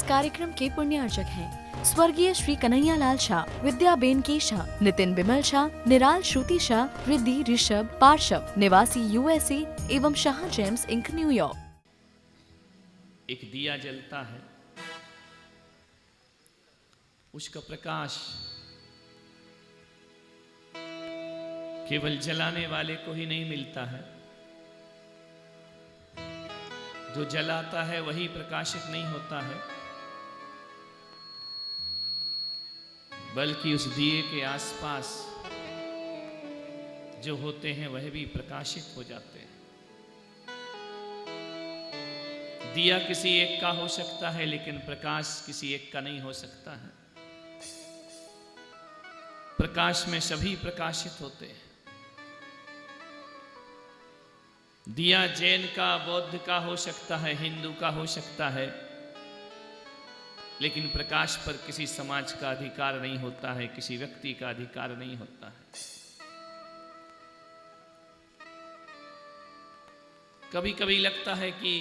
कार्यक्रम के पुण्यार्चक हैं स्वर्गीय श्री कन्हैया लाल शाह, विद्याबेन के शाह, नितिन बिमल शाह, निराल श्रुति शाह, रिद्धि ऋषभ पार्शव, निवासी यूएसए एवं शाह जेम्स इंक न्यूयॉर्क। एक दिया जलता है, उसका प्रकाश केवल जलाने वाले को ही नहीं मिलता है। जो जलाता है वही प्रकाशित नहीं होता है, बल्कि उस दिए के आसपास जो होते हैं वह भी प्रकाशित हो जाते हैं। दिया किसी एक का हो सकता है, लेकिन प्रकाश किसी एक का नहीं हो सकता है। प्रकाश में सभी प्रकाशित होते हैं। दिया जैन का, बौद्ध का हो सकता है, हिंदू का हो सकता है, लेकिन प्रकाश पर किसी समाज का अधिकार नहीं होता है, किसी व्यक्ति का अधिकार नहीं होता है। कभी कभी लगता है कि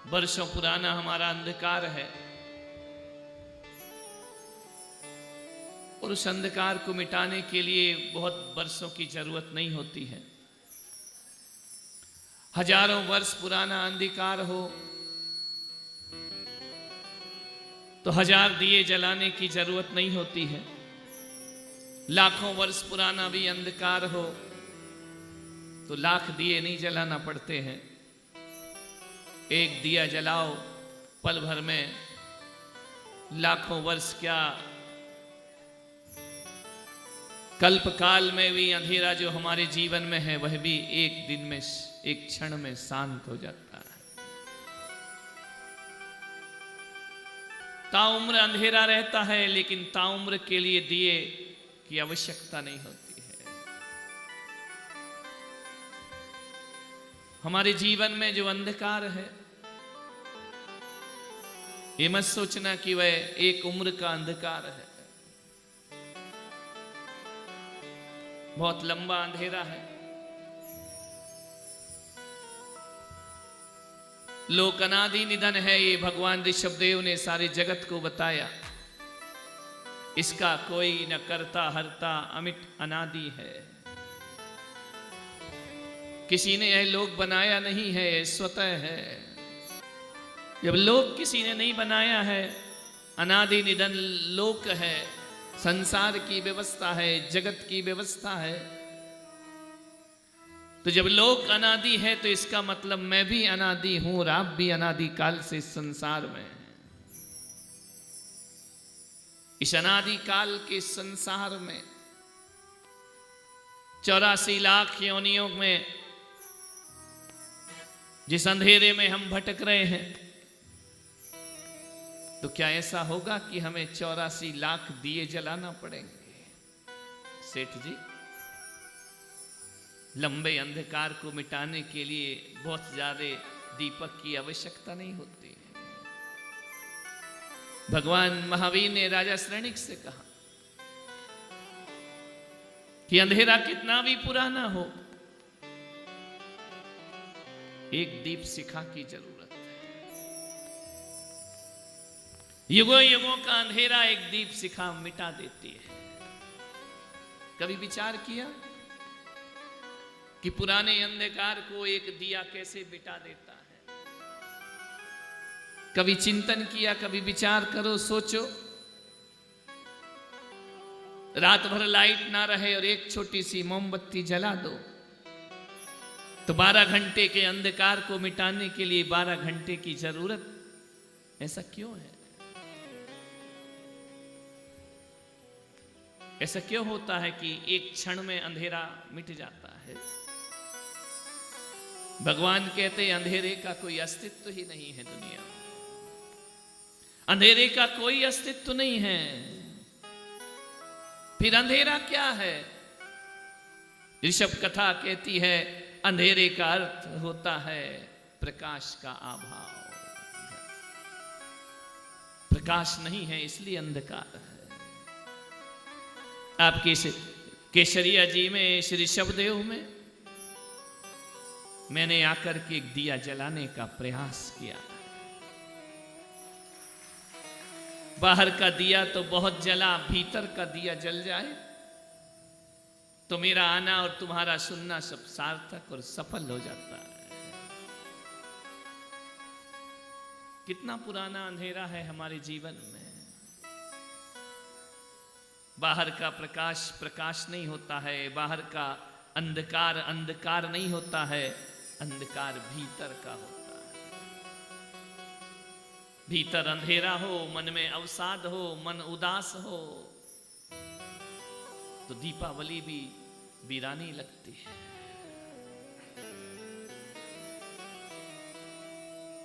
वर्षों पुराना हमारा अंधकार है और उस अंधकार को मिटाने के लिए बहुत वर्षों की जरूरत नहीं होती है। हजारों वर्ष पुराना अंधकार हो तो 1000 दिए जलाने की जरूरत नहीं होती है। लाखों वर्ष पुराना भी अंधकार हो तो लाख दिए नहीं जलाना पड़ते हैं। एक दिया जलाओ, पल भर में लाखों वर्ष क्या, कल्प काल में भी अंधेरा जो हमारे जीवन में है वह भी एक दिन में, एक क्षण में शांत हो जाता है। ताउम्र अंधेरा रहता है, लेकिन ताउम्र के लिए दिए की आवश्यकता नहीं होती है। हमारे जीवन में जो अंधकार है, ये मत सोचना कि वह एक उम्र का अंधकार है। बहुत लंबा अंधेरा है। लोक अनादि निधन है, ये भगवान ऋषभदेव ने सारे जगत को बताया। इसका कोई न करता हरता, अमिट अनादि है। किसी ने यह लोक बनाया नहीं है, यह स्वतः है। जब लोक किसी ने नहीं बनाया है, अनादि निधन लोक है, संसार की व्यवस्था है, जगत की व्यवस्था है, तो जब लोक अनादि है तो इसका मतलब मैं भी अनादि हूं और आप भी अनादि काल से संसार में हैं। इस अनादि काल के संसार में 84 लाख योनियों में जिस अंधेरे में हम भटक रहे हैं, तो क्या ऐसा होगा कि हमें 84 लाख दिए जलाना पड़ेंगे? सेठ जी, लंबे अंधकार को मिटाने के लिए बहुत ज्यादा दीपक की आवश्यकता नहीं होती है। भगवान महावीर ने राजा श्रेणिक से कहा कि अंधेरा कितना भी पुराना हो, एक दीप शिखा की जरूरत है। युगों युगों का अंधेरा एक दीप शिखा मिटा देती है। कभी विचार किया कि पुराने अंधकार को एक दिया कैसे मिटा देता है? कभी चिंतन किया? कभी विचार करो, सोचो। रात भर लाइट ना रहे और एक छोटी सी मोमबत्ती जला दो, तो 12 घंटे के अंधकार को मिटाने के लिए 12 घंटे की जरूरत। ऐसा क्यों है? ऐसा क्यों होता है कि एक क्षण में अंधेरा मिट जाता है? भगवान कहते हैं अंधेरे का कोई अस्तित्व ही नहीं है दुनिया में। अंधेरे का कोई अस्तित्व नहीं है। फिर अंधेरा क्या है? ऋषभ कथा कहती है अंधेरे का अर्थ होता है प्रकाश का अभाव। प्रकाश नहीं है इसलिए अंधकार है। आपके केसरिया जी में, श्री ऋषभदेव में मैंने आकर के एक दिया जलाने का प्रयास किया। बाहर का दिया तो बहुत जला, भीतर का दिया जल जाए तो मेरा आना और तुम्हारा सुनना सब सार्थक और सफल हो जाता है। कितना पुराना अंधेरा है हमारे जीवन में। बाहर का प्रकाश प्रकाश नहीं होता है, बाहर का अंधकार अंधकार नहीं होता है, अंधकार भीतर का होता है। भीतर अंधेरा हो, मन में अवसाद हो, मन उदास हो तो दीपावली भी वीरानी लगती है।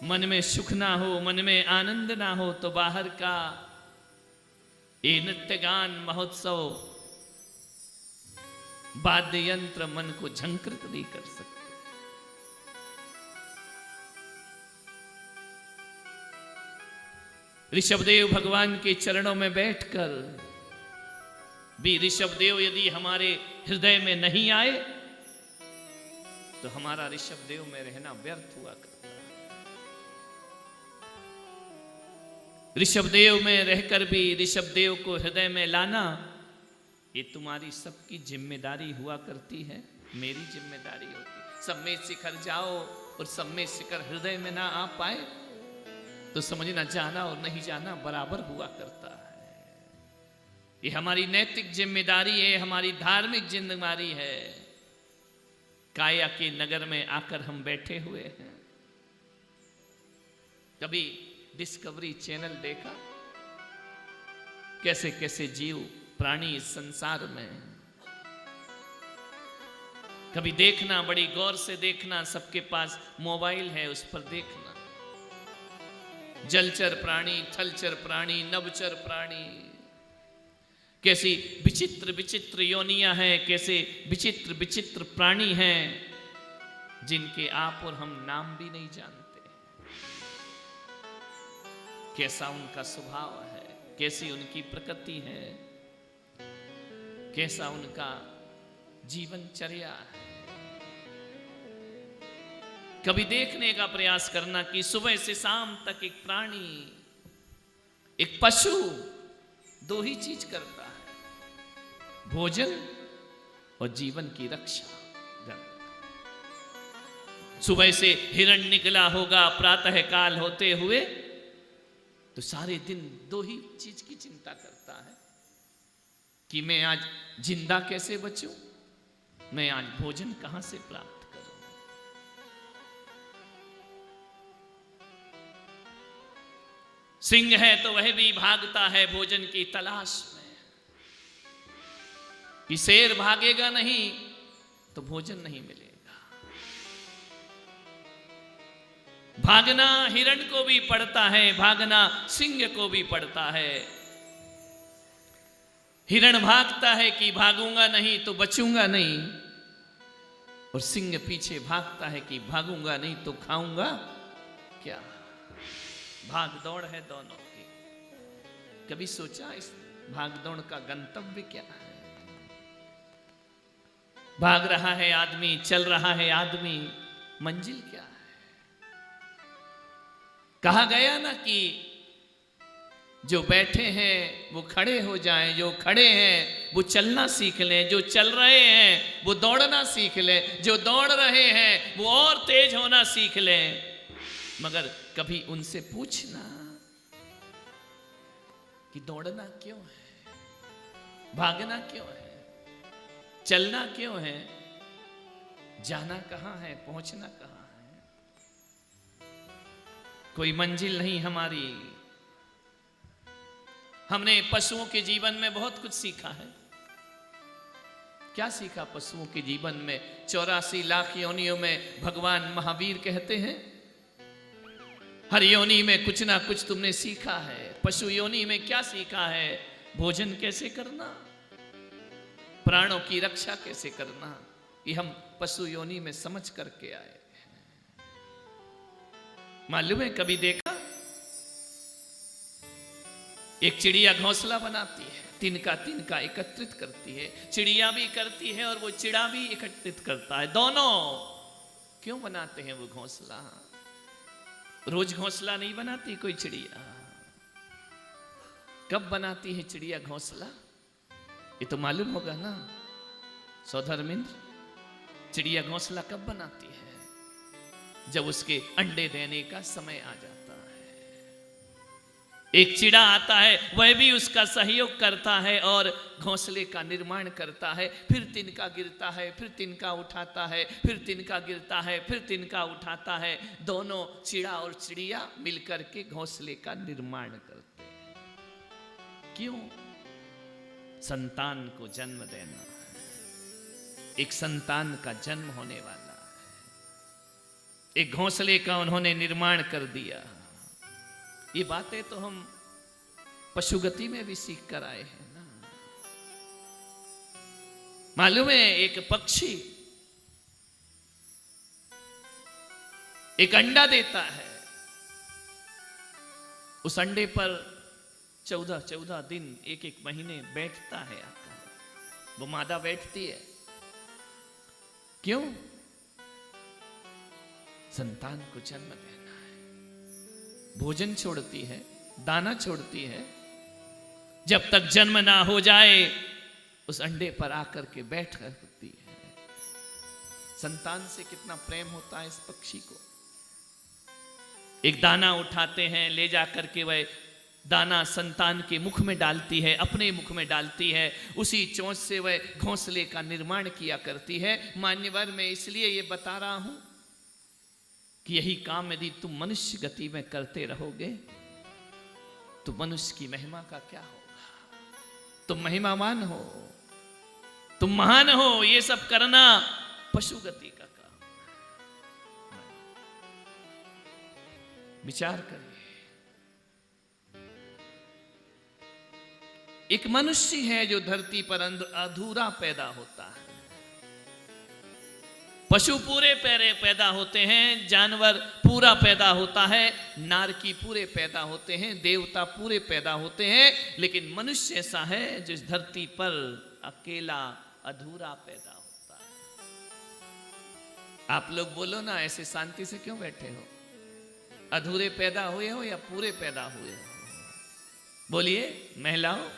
मन में सुख ना हो, मन में आनंद ना हो तो बाहर का ये नृत्य गान महोत्सव वाद्य यंत्र मन को झंकृत नहीं कर सकते। ऋषभदेव भगवान के चरणों में बैठकर भी ऋषभदेव यदि हमारे हृदय में नहीं आए तो हमारा ऋषभदेव में रहना व्यर्थ हुआ करता है। ऋषभदेव में रहकर भी ऋषभदेव को हृदय में लाना ये तुम्हारी सबकी जिम्मेदारी हुआ करती है, मेरी जिम्मेदारी होती। सब में शिखर जाओ और सब में शिखर हृदय में ना आ पाए तो समझना जाना और नहीं जाना बराबर हुआ करता है। ये हमारी नैतिक जिम्मेदारी है, हमारी धार्मिक जिम्मेदारी है। काया के नगर में आकर हम बैठे हुए हैं। कभी डिस्कवरी चैनल देखा? कैसे कैसे जीव प्राणी इस संसार में। कभी देखना, बड़ी गौर से देखना, सबके पास मोबाइल है, उस पर देखना। जलचर प्राणी, थलचर प्राणी, नभचर प्राणी, कैसी विचित्र विचित्र योनियां हैं, कैसे विचित्र विचित्र प्राणी हैं जिनके आप और हम नाम भी नहीं जानते। कैसा उनका स्वभाव है, कैसी उनकी प्रकृति है, कैसा उनका जीवनचर्या है। कभी देखने का प्रयास करना कि सुबह से शाम तक एक प्राणी, एक पशु दो ही चीज करता है, भोजन और जीवन की रक्षा। सुबह से हिरण निकला होगा प्रातः काल होते हुए तो सारे दिन दो ही चीज की चिंता करता है कि मैं आज जिंदा कैसे बचूं, मैं आज भोजन कहां से प्राप्त करूं। सिंह है तो वह भी भागता है भोजन की तलाश में कि शेर भागेगा नहीं तो भोजन नहीं मिलेगा। भागना हिरण को भी पड़ता है, भागना सिंह को भी पड़ता है। हिरण भागता है कि भागूंगा नहीं तो बचूंगा नहीं, और सिंह पीछे भागता है कि भागूंगा नहीं तो खाऊंगा क्या। भाग दौड़ है दोनों की। कभी सोचा इस भाग दौड़ का गंतव्य क्या है? भाग रहा है आदमी, चल रहा है आदमी, मंजिल क्या है? कहा गया ना कि जो बैठे हैं वो खड़े हो जाएं, जो खड़े हैं वो चलना सीख लें, जो चल रहे हैं वो दौड़ना सीख लें, जो दौड़ रहे हैं वो और तेज होना सीख लें। मगर कभी उनसे पूछना कि दौड़ना क्यों है, भागना क्यों है, चलना क्यों है, जाना कहां है, पहुंचना कहां है? कोई मंजिल नहीं हमारी। हमने पशुओं के जीवन में बहुत कुछ सीखा है। क्या सीखा पशुओं के जीवन में? 84 लाख योनियों में भगवान महावीर कहते हैं हर योनि में कुछ ना कुछ तुमने सीखा है। पशु योनि में क्या सीखा है? भोजन कैसे करना, प्राणों की रक्षा कैसे करना, ये हम पशु योनि में समझ करके आए। मालूम है कभी देखा? एक चिड़िया घोंसला बनाती है, तिनका एकत्रित करती है, चिड़िया भी करती है और वो चिड़ा भी एकत्रित करता है। दोनों क्यों बनाते हैं वो घोंसला? रोज घोंसला नहीं बनाती कोई चिड़िया। कब बनाती है चिड़िया घोंसला? ये तो मालूम होगा ना सौधर्मेंद्र, चिड़िया घोंसला कब बनाती है? जब उसके अंडे देने का समय आ जाता है। एक चिड़ा आता है, वह भी उसका सहयोग करता है और घोंसले का निर्माण करता है। फिर तिनका गिरता है, फिर तिनका उठाता है, फिर तिनका गिरता है, फिर तिनका उठाता है। दोनों चिड़ा और चिड़िया मिलकर के घोंसले का निर्माण करते हैं। क्यों? संतान को जन्म देना है। एक संतान का जन्म होने वाला है। एक घोंसले का उन्होंने निर्माण कर दिया। ये बातें तो हम पशुगति में भी सीख कर आए हैं ना। मालूम है, एक पक्षी एक अंडा देता है, उस अंडे पर 14 दिन, एक महीने बैठता है आकर। वो मादा बैठती है। क्यों? संतान को जन्म देना है। भोजन छोड़ती है, दाना छोड़ती है, जब तक जन्म ना हो जाए उस अंडे पर आकर के बैठ करती है। संतान से कितना प्रेम होता है इस पक्षी को। एक दाना उठाते हैं, ले जाकर के वह दाना संतान के मुख में डालती है, अपने मुख में डालती है। उसी चोंच से वह घोंसले का निर्माण किया करती है। मान्यवर, मैं इसलिए ये बता रहा हूं कि यही काम यदि तुम मनुष्य गति में करते रहोगे तो मनुष्य की महिमा का क्या होगा? तुम महिमावान हो, तुम महान हो। ये सब करना पशु गति का काम। विचार करिए, एक मनुष्य है जो धरती पर अधूरा पैदा होता है। पशु पूरे पैदा होते हैं, जानवर पूरा पैदा होता है, नारकी पूरे पैदा होते हैं, देवता पूरे पैदा होते हैं, लेकिन मनुष्य ऐसा है जो इस धरती पर अकेला अधूरा पैदा होता है। आप लोग बोलो ना, ऐसे शांति से क्यों बैठे हो? अधूरे पैदा हुए हो या पूरे पैदा हुए हो? बोलिए महिलाओं,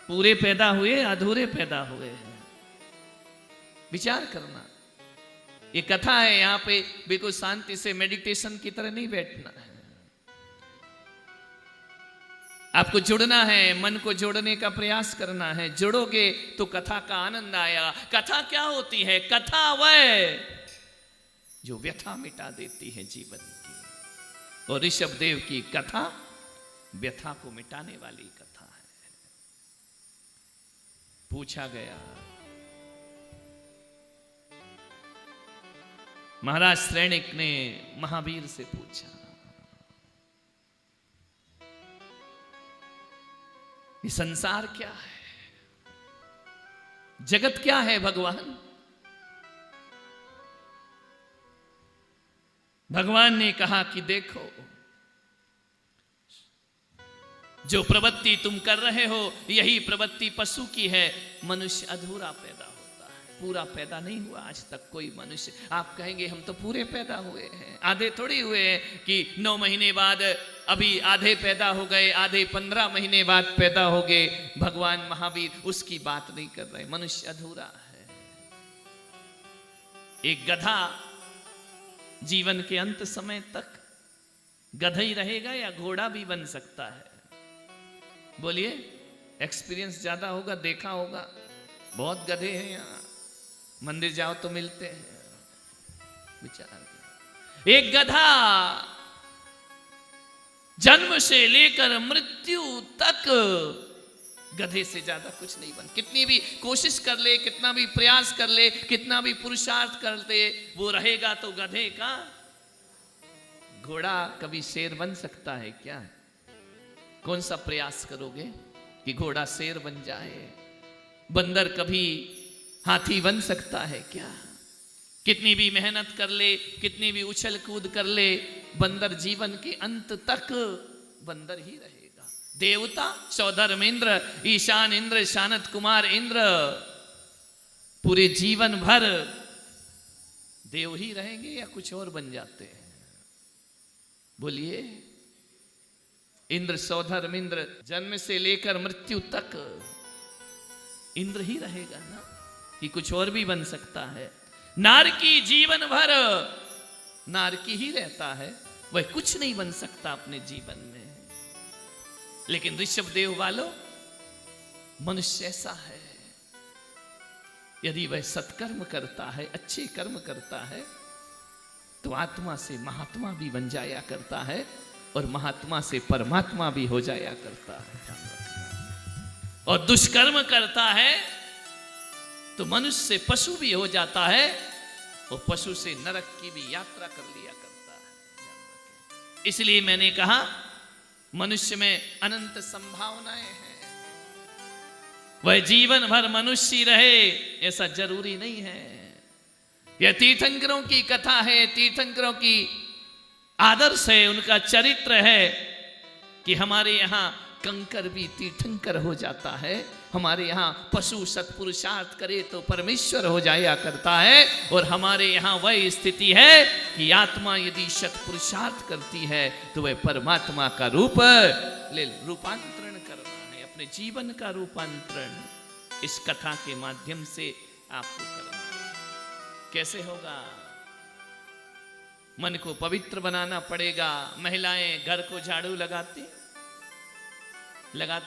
पूरे पैदा हुए, अधूरे पैदा हुए हैं? विचार करना। ये कथा है, यहां पे बिल्कुल शांति से मेडिटेशन की तरह नहीं बैठना है। आपको जुड़ना है, मन को जोड़ने का प्रयास करना है। जुड़ोगे तो कथा का आनंद आएगा। कथा क्या होती है? कथा वह जो व्यथा मिटा देती है जीवन की। और ऋषभ देव की कथा व्यथा को मिटाने वाली कथा है। पूछा गया, महाराज श्रेणिक ने महावीर से पूछा, ये संसार क्या है? जगत क्या है भगवान? भगवान ने कहा कि देखो, जो प्रवृत्ति तुम कर रहे हो यही प्रवृत्ति पशु की है। मनुष्य अधूरा पैदा होता है, पूरा पैदा नहीं हुआ आज तक कोई मनुष्य। आप कहेंगे हम तो पूरे पैदा हुए हैं, आधे थोड़ी हुए हैं कि 9 महीने बाद अभी आधे पैदा हो गए, आधे 15 महीने बाद पैदा हो गए। भगवान महावीर उसकी बात नहीं कर रहे। मनुष्य अधूरा है। एक गधा जीवन के अंत समय तक गधा ही रहेगा या घोड़ा भी बन सकता है? बोलिए, एक्सपीरियंस ज्यादा होगा, देखा होगा। बहुत गधे हैं यहाँ, मंदिर जाओ तो मिलते हैं। विचार, एक गधा जन्म से लेकर मृत्यु तक गधे से ज्यादा कुछ नहीं बन। कितनी भी कोशिश कर ले, कितना भी प्रयास कर ले, कितना भी पुरुषार्थ कर ले, वो रहेगा तो गधे का। घोड़ा कभी शेर बन सकता है क्या? कौन सा प्रयास करोगे कि घोड़ा शेर बन जाए? बंदर कभी हाथी बन सकता है क्या? कितनी भी मेहनत कर ले, कितनी भी उछल कूद कर ले, बंदर जीवन के अंत तक बंदर ही रहेगा। देवता सौधर्मेंद्र, ईशान इंद्र, शानत कुमार इंद्र पूरे जीवन भर देव ही रहेंगे या कुछ और बन जाते हैं? बोलिए। इंद्र सौधर्म इंद्र, जन्म से लेकर मृत्यु तक इंद्र ही रहेगा ना, कि कुछ और भी बन सकता है। नारकी जीवन भर नारकी ही रहता है, वह कुछ नहीं बन सकता अपने जीवन में। लेकिन ऋषभ देव वालों, मनुष्य ऐसा है, यदि वह सत्कर्म करता है, अच्छे कर्म करता है, तो आत्मा से महात्मा भी बन जाया करता है और महात्मा से परमात्मा भी हो जाया करता है। और दुष्कर्म करता है तो मनुष्य से पशु भी हो जाता है और पशु से नरक की भी यात्रा कर लिया करता है। इसलिए मैंने कहा मनुष्य में अनंत संभावनाएं हैं। वह जीवन भर मनुष्य ही रहे ऐसा जरूरी नहीं है। यह तीर्थंकरों की कथा है, तीर्थंकरों की आदर्श है, उनका चरित्र है कि हमारे यहाँ कंकर भी तीर्थंकर हो जाता है, हमारे यहाँ पशु सत्पुरुषार्थ करे तो परमेश्वर हो जाया करता है, और हमारे यहाँ वह स्थिति है कि आत्मा यदि सत्पुरुषार्थ करती है तो वह परमात्मा का रूप ले रूपांतरण करना है, अपने जीवन का रूपांतरण इस कथा के माध्यम से आपको करना है। कैसे होगा? मन को पवित्र बनाना पड़ेगा। महिलाएं घर को झाड़ू लगाती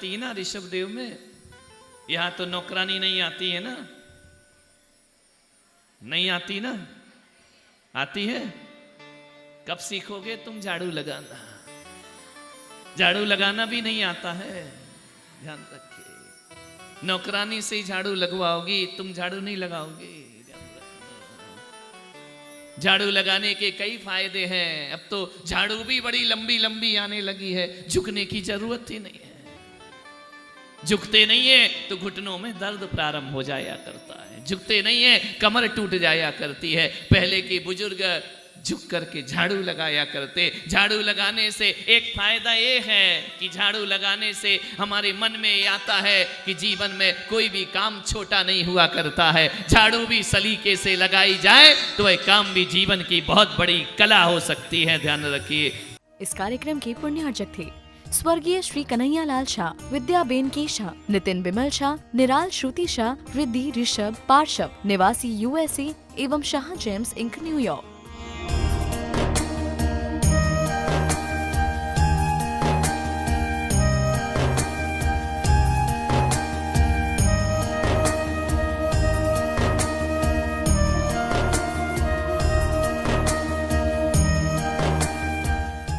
है ना ऋषभ देव में। यहां तो नौकरानी नहीं आती है ना, नहीं आती ना, आती है? कब सीखोगे तुम झाड़ू लगाना? झाड़ू लगाना भी नहीं आता है, ध्यान रखिए। नौकरानी से ही झाड़ू लगवाओगी, तुम झाड़ू नहीं लगाओगे। झाड़ू लगाने के कई फायदे हैं। अब तो झाड़ू भी बड़ी लंबी लंबी आने लगी है, झुकने की जरूरत ही नहीं है। झुकते नहीं है तो घुटनों में दर्द प्रारंभ हो जाया करता है, झुकते नहीं है कमर टूट जाया करती है। पहले के बुजुर्ग झुक करके झाड़ू लगाया करते। झाड़ू लगाने से एक फायदा ये है कि झाड़ू लगाने से हमारे मन में ये आता है कि जीवन में कोई भी काम छोटा नहीं हुआ करता है। झाड़ू भी सलीके से लगाई जाए तो वह काम भी जीवन की बहुत बड़ी कला हो सकती है, ध्यान रखिए। इस कार्यक्रम के पुण्यार्चक थे स्वर्गीय श्री कन्हैया लाल शाह, विद्याबेन के शाह, नितिन बिमल शाह, निराल श्रुति शाह, रिद्धि ऋषभ पार्शव, निवासी USA एवं शाह जेम्स इंक न्यूयॉर्क।